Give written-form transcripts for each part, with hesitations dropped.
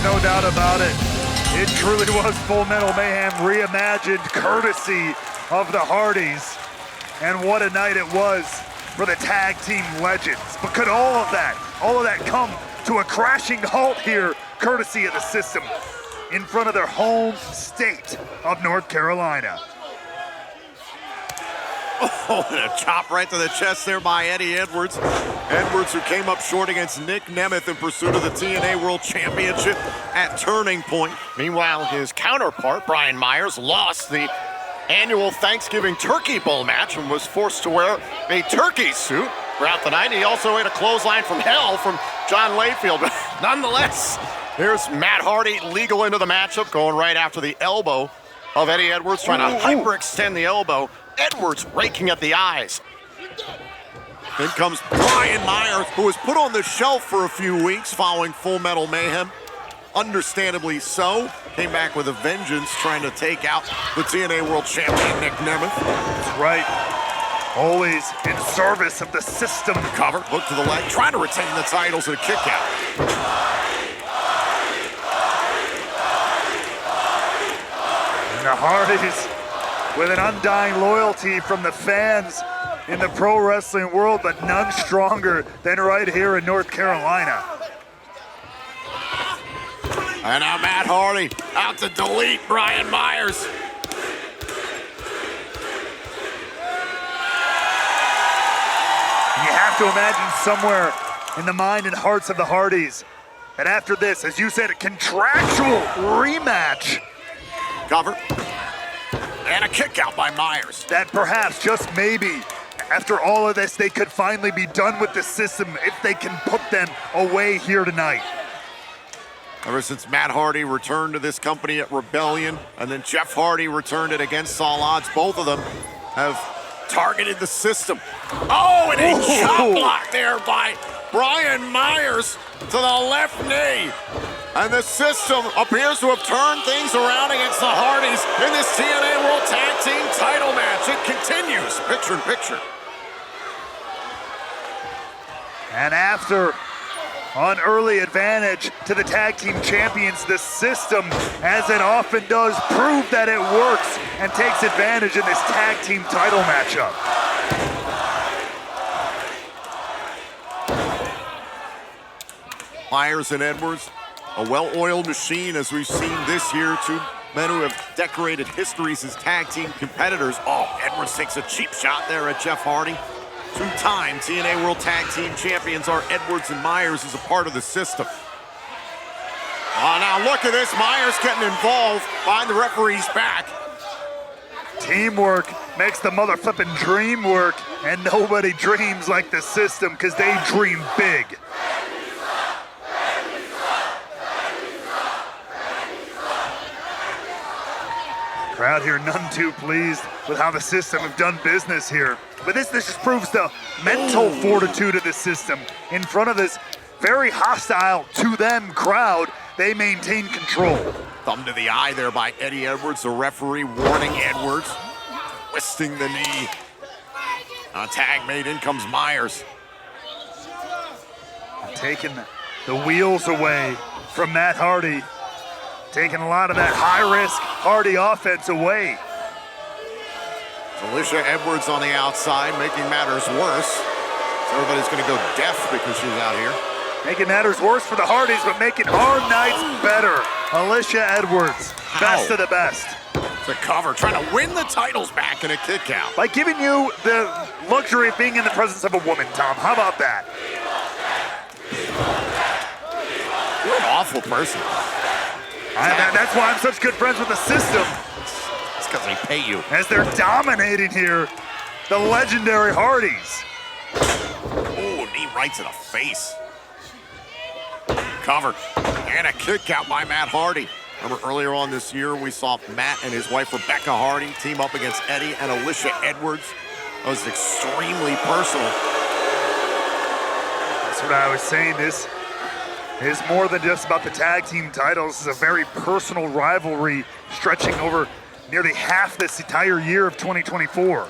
no doubt about it. It truly was Full Metal Mayhem reimagined courtesy of the Hardys. And what a night it was for the tag team legends. But could all of that come to a crashing halt here, courtesy of the system, in front of their home state of North Carolina? Oh, and a chop right to the chest there by Eddie Edwards. Edwards, who came up short against Nick Nemeth in pursuit of the TNA World Championship at Turning Point. Meanwhile, his counterpart, Brian Myers, lost the annual Thanksgiving Turkey Bowl match and was forced to wear a turkey suit throughout the night. He also ate a clothesline from hell from John Layfield. But nonetheless, here's Matt Hardy legal into the matchup, going right after the elbow of Eddie Edwards, trying to hyperextend the elbow. Edwards raking at the eyes. Then comes Brian Myers, who was put on the shelf for a few weeks following Full Metal Mayhem. Understandably so. Came back with a vengeance, trying to take out the TNA World Champion, Nick Nemeth. That's right. Always in service of the system. Cover, hook to the leg, trying to retain the titles and a kick out. And the Hardys, with an undying loyalty from the fans in the pro wrestling world, but none stronger than right here in North Carolina. And now Matt Hardy out to delete Brian Myers. You have to imagine somewhere in the mind and hearts of the Hardys that after this, as you said, a contractual rematch. Cover. And a kick out by Myers. That perhaps, just maybe, after all of this, they could finally be done with the system if they can put them away here tonight. Ever since Matt Hardy returned to this company at Rebellion, and then Jeff Hardy returned it against all odds, both of them have targeted the system. Oh, and a chop block there by Brian Myers to the left knee. And the system appears to have turned things around against the Hardys in this TNA World Tag Team title match. It continues, picture in picture. And after an early advantage to the tag team champions, the system, as it often does, prove that it works and takes advantage in this tag team title matchup. Myers and Edwards, a well-oiled machine, as we've seen this year. Two men who have decorated histories as tag team competitors. Oh, Edwards takes a cheap shot there at Jeff Hardy. Two-time TNA World Tag Team Champions are Edwards and Myers as a part of the system. Oh, now look at this. Myers getting involved behind the referee's back. Teamwork makes the mother flipping dream work, and nobody dreams like the system because they dream big. Crowd here none too pleased with how the system have done business here. But this just proves the mental fortitude of the system. In front of this very hostile to them crowd, they maintain control. Thumb to the eye there by Eddie Edwards, the referee warning Edwards. Twisting the knee. A tag made, in comes Myers. Taking the wheels away from Matt Hardy. Taking a lot of that high-risk Hardy offense away. Alicia Edwards on the outside, making matters worse. So everybody's going to go deaf because she's out here. Making matters worse for the Hardys, but making our nights better. Alicia Edwards, best of the best. The cover, trying to win the titles back in a kick out. By giving you the luxury of being in the presence of a woman, Tom. How about that? You're an awful person. That's why I'm such good friends with the system. It's because they pay you. As they're dominating here, the legendary Hardys. Oh, knee right to the face. Cover. And a kick out by Matt Hardy. Remember earlier on this year, we saw Matt and his wife Rebecca Hardy team up against Eddie and Alicia Edwards. That was extremely personal. That's what I was saying. This is more than just about the tag team titles. This is a very personal rivalry stretching over nearly half this entire year of 2024.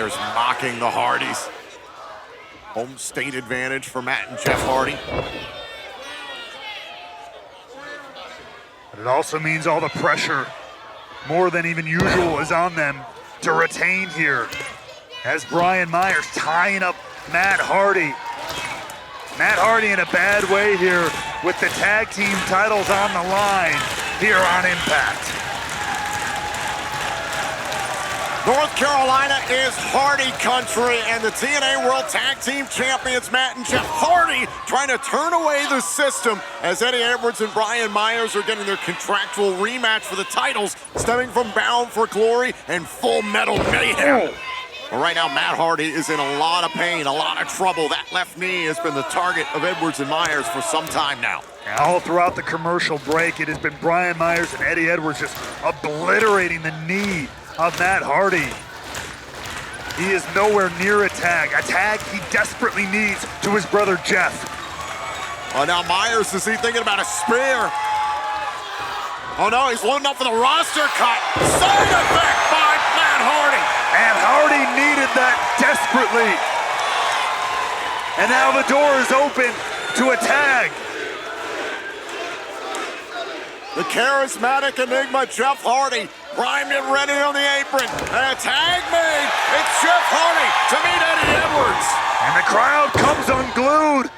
Myers mocking the Hardys. Home state advantage for Matt and Jeff Hardy. But it also means all the pressure, more than even usual, is on them to retain here. As Brian Myers tying up Matt Hardy. Matt Hardy in a bad way here with the tag team titles on the line here on Impact. North Carolina is Hardy country, and the TNA World Tag Team Champions Matt and Jeff Hardy trying to turn away the system as Eddie Edwards and Brian Myers are getting their contractual rematch for the titles stemming from Bound for Glory and Full Metal Mayhem. But right now, Matt Hardy is in a lot of pain, a lot of trouble. That left knee has been the target of Edwards and Myers for some time now. And all throughout the commercial break, it has been Brian Myers and Eddie Edwards just obliterating the knee of Matt Hardy. He is nowhere near a tag he desperately needs to his brother Jeff. Oh, now Myers, is he thinking about a spear? Oh no, he's loading up for the roster cut. Side effect by Matt Hardy. And Hardy needed that desperately. And now the door is open to a tag. The charismatic enigma Jeff Hardy primed and ready on the apron. And a tag made. It's Jeff Hardy to meet Eddie Edwards. And the crowd comes unglued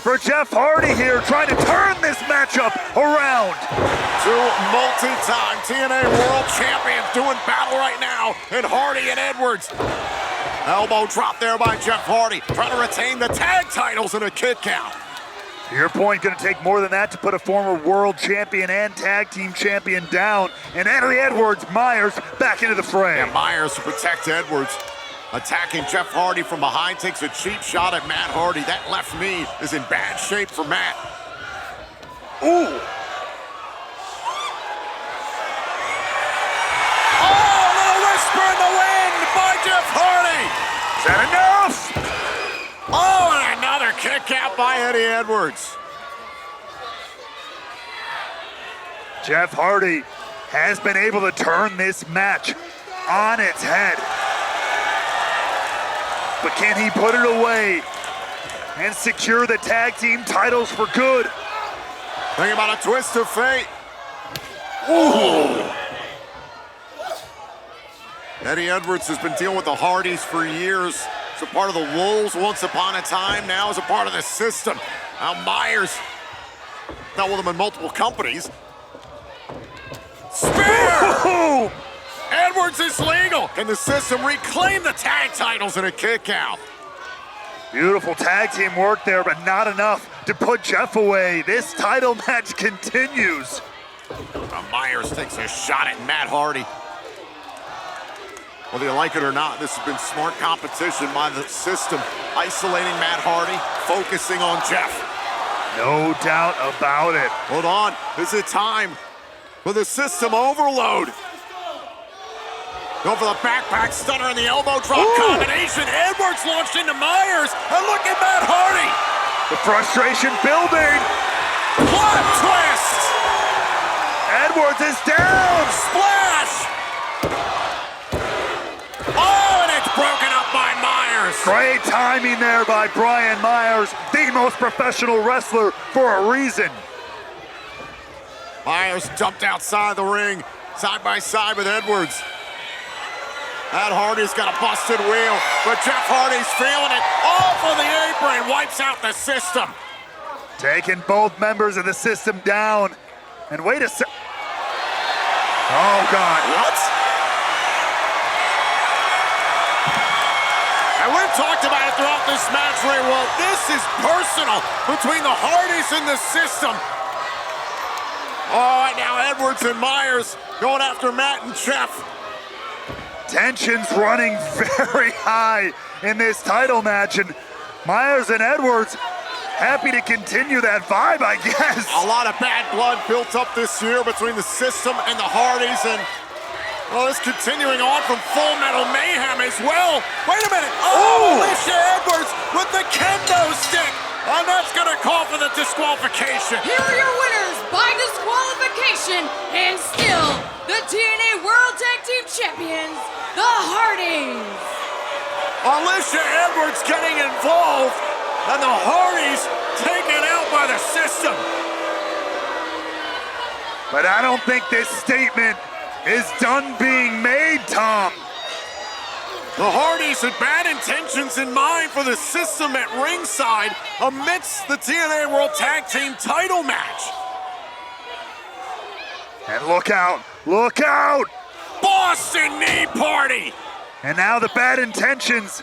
for Jeff Hardy here, trying to turn this matchup around. Two multi-time TNA World Champions doing battle right now in Hardy and Edwards. Elbow drop there by Jeff Hardy, trying to retain the tag titles in a kick out. To your point, going to take more than that to put a former world champion and tag team champion down. And Eddie Edwards, Myers back into the fray. And Myers to protect Edwards. Attacking Jeff Hardy from behind, takes a cheap shot at Matt Hardy. That left knee is in bad shape for Matt. Ooh. Oh, a little whisper in the wind by Jeff Hardy. Is that enough? Oh, and another kick out by Eddie Edwards. Jeff Hardy has been able to turn this match on its head. But can he put it away and secure the tag team titles for good? Think about a twist of fate. Ooh. Eddie Edwards has been dealing with the Hardys for years. As a part of the Wolves once upon a time, now as a part of the system. Now Myers, dealt with them in multiple companies. Spear! Ooh. Edwards is legal. Can the system reclaim the tag titles in a kick out? Beautiful tag team work there, but not enough to put Jeff away. This title match continues. Myers takes a shot at Matt Hardy. Whether you like it or not, this has been smart competition by the system. Isolating Matt Hardy, focusing on Jeff. No doubt about it. Hold on, is it time for the system overload? Go for the backpack stunner and the elbow drop combination. Edwards launched into Myers, and look at Matt Hardy. The frustration building. Plot twist. Edwards is down. Splash. Oh, and it's broken up by Myers. Great timing there by Brian Myers, the most professional wrestler for a reason. Myers jumped outside the ring, side by side with Edwards. Matt Hardy's got a busted wheel, but Jeff Hardy's feeling it. Off of the apron, wipes out the system. Taking both members of the system down. And wait a sec. Oh, God. What? And we've talked about it throughout this match, Ray. Well, this is personal between the Hardys and the system. All right, now Edwards and Myers going after Matt and Jeff. Tension's running very high in this title match, and Myers and Edwards happy to continue that vibe, I guess. A lot of bad blood built up this year between the system and the Hardys, and well, it's continuing on from Full Metal Mayhem as well. Wait a minute. Oh, Alicia Edwards with the kendo stick. And that's going to call for the disqualification. Here are your winners by disqualification, and still the TNA World Tag Team Champions, the Hardys. Alicia Edwards getting involved, and the Hardys taken out by the system. But I don't think this statement is done being made, Tom. The Hardys had bad intentions in mind for the system at ringside amidst the TNA World Tag Team title match. And look out, look out! Boston Knee Party! And now the bad intentions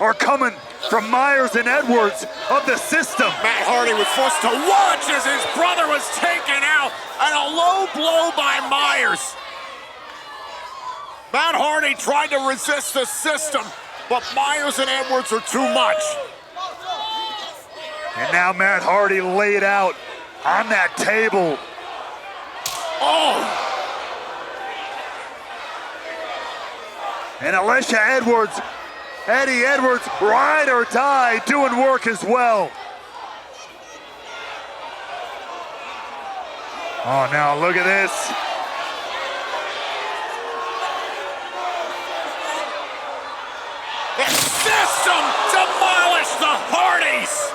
are coming from Myers and Edwards of the system. Matt Hardy was forced to watch as his brother was taken out, and a low blow by Myers. Matt Hardy tried to resist the system, but Myers and Edwards are too much. And now Matt Hardy laid out on that table. Oh! And Alicia Edwards, Eddie Edwards, ride or die, doing work as well. Oh, now look at this. The system demolished the Hardys!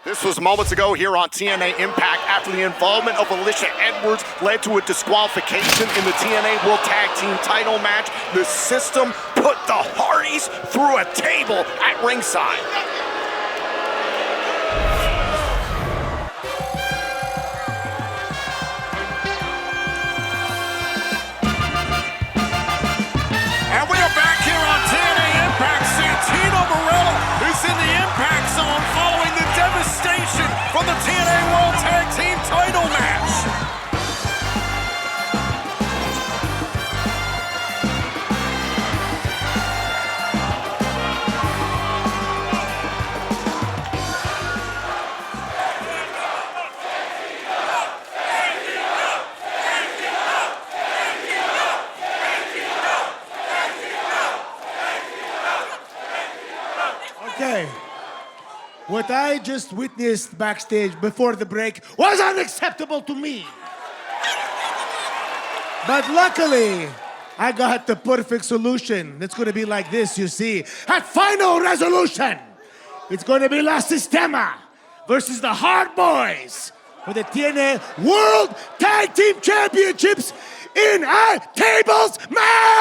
This was moments ago here on TNA Impact after the involvement of Alicia Edwards led to a disqualification in the TNA World Tag Team title match. The system put the Hardys through a table at ringside. And we are back here on TNA Impact. Santino Marella is in the Impact Zone following the devastation from the TNA World Tag Team title match. Okay. What I just witnessed backstage before the break was unacceptable to me. But luckily, I got the perfect solution. It's going to be like this, you see. At final resolution, it's going to be La Sistema versus the Hard Boys for the TNA World Tag Team Championships in a tables match!